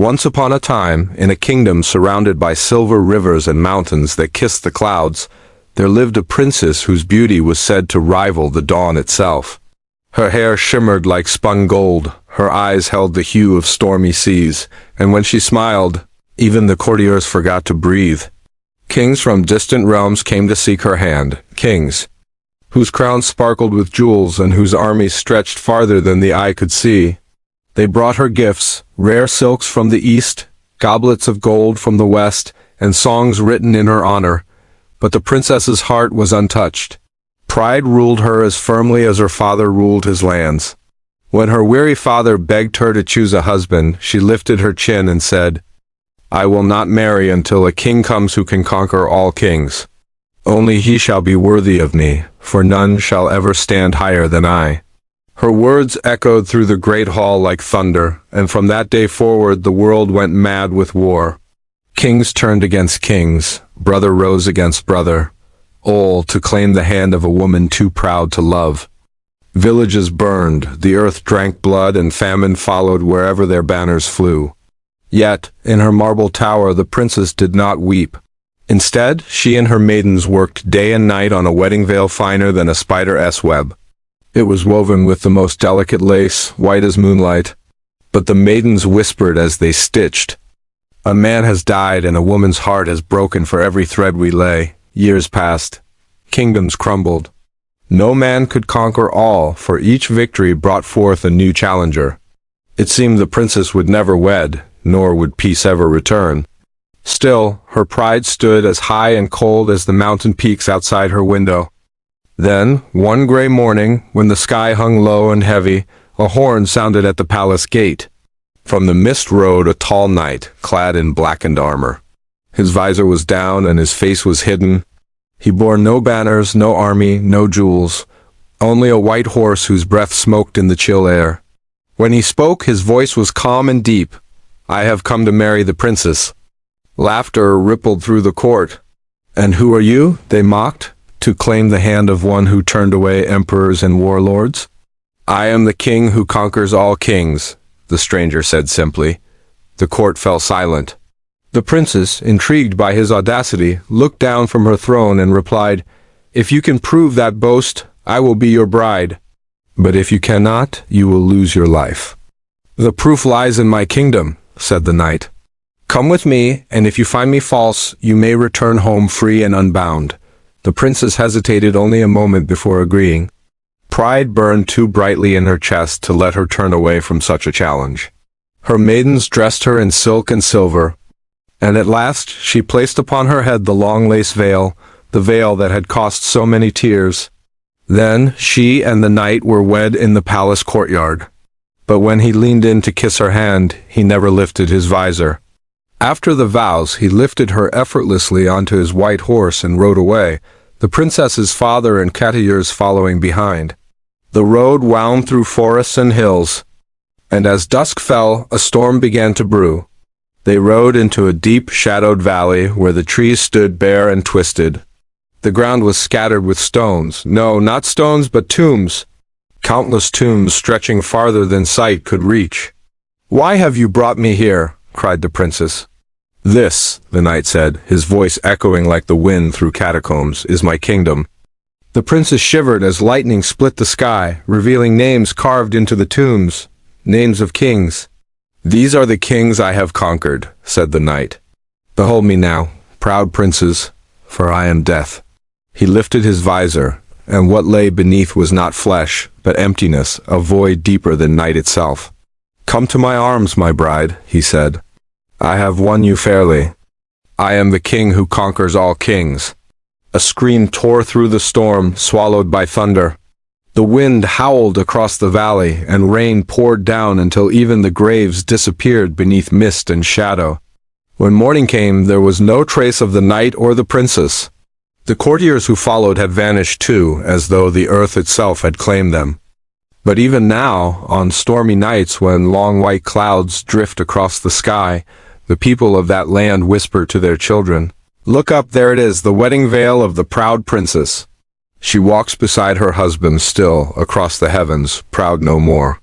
Once upon a time, in a kingdom surrounded by silver rivers and mountains that kissed the clouds, there lived a princess whose beauty was said to rival the dawn itself. Her hair shimmered like spun gold, her eyes held the hue of stormy seas, and when she smiled, even the courtiers forgot to breathe. Kings from distant realms came to seek her hand, kings whose crowns sparkled with jewels and whose armies stretched farther than the eye could see. They brought her gifts, rare silks from the east, goblets of gold from the west, and songs written in her honor. But the princess's heart was untouched. Pride ruled her as firmly as her father ruled his lands. When her weary father begged her to choose a husband, she lifted her chin and said, "I will not marry until a king comes who can conquer all kings. Only he shall be worthy of me, for none shall ever stand higher than I." Her words echoed through the great hall like thunder, and from that day forward the world went mad with war. Kings turned against kings, brother rose against brother, all to claim the hand of a woman too proud to love. Villages burned, the earth drank blood, and famine followed wherever their banners flew. Yet, in her marble tower the princess did not weep. Instead, she and her maidens worked day and night on a wedding veil finer than a spider's web. It was woven with the most delicate lace, white as moonlight. But the maidens whispered as they stitched, "A man has died and a woman's heart has broken for every thread we lay." Years passed. Kingdoms crumbled. No man could conquer all, for each victory brought forth a new challenger. It seemed the princess would never wed, nor would peace ever return. Still, her pride stood as high and cold as the mountain peaks outside her window. Then, one gray morning, when the sky hung low and heavy, a horn sounded at the palace gate. From the mist rode a tall knight, clad in blackened armor. His visor was down and his face was hidden. He bore no banners, no army, no jewels, only a white horse whose breath smoked in the chill air. When he spoke, his voice was calm and deep. "I have come to marry the princess." Laughter rippled through the court. "And who are you?" they mocked. "To claim the hand of one who turned away emperors and warlords?" "I am the king who conquers all kings," the stranger said simply. The court fell silent. The princess, intrigued by his audacity, looked down from her throne and replied, "If you can prove that boast, I will be your bride. But if you cannot, you will lose your life." "The proof lies in my kingdom," said the knight. "Come with me, and if you find me false, you may return home free and unbound." The princess hesitated only a moment before agreeing. Pride burned too brightly in her chest to let her turn away from such a challenge. Her maidens dressed her in silk and silver, and at last she placed upon her head the long lace veil, the veil that had cost so many tears. Then she and the knight were wed in the palace courtyard. But when he leaned in to kiss her hand, he never lifted his visor. After the vows, he lifted her effortlessly onto his white horse and rode away, the princess's father and courtiers following behind. The road wound through forests and hills, and as dusk fell, a storm began to brew. They rode into a deep, shadowed valley where the trees stood bare and twisted. The ground was scattered with stones. No, not stones, but tombs. Countless tombs stretching farther than sight could reach. "Why have you brought me here?" cried the princess. "This," the knight said, his voice echoing like the wind through catacombs, "is my kingdom." The princess shivered as lightning split the sky, revealing names carved into the tombs, names of kings. "These are the kings I have conquered," said the knight. "Behold me now, proud princes, for I am death." He lifted his visor, and what lay beneath was not flesh, but emptiness, a void deeper than night itself. "Come to my arms, my bride," he said. "I have won you fairly. I am the king who conquers all kings." A scream tore through the storm, swallowed by thunder. The wind howled across the valley, and rain poured down until even the graves disappeared beneath mist and shadow. When morning came, there was no trace of the knight or the princess. The courtiers who followed had vanished too, as though the earth itself had claimed them. But even now, on stormy nights when long white clouds drift across the sky, the people of that land whisper to their children, "Look up, there it is, the wedding veil of the proud princess." She walks beside her husband still, across the heavens, proud no more.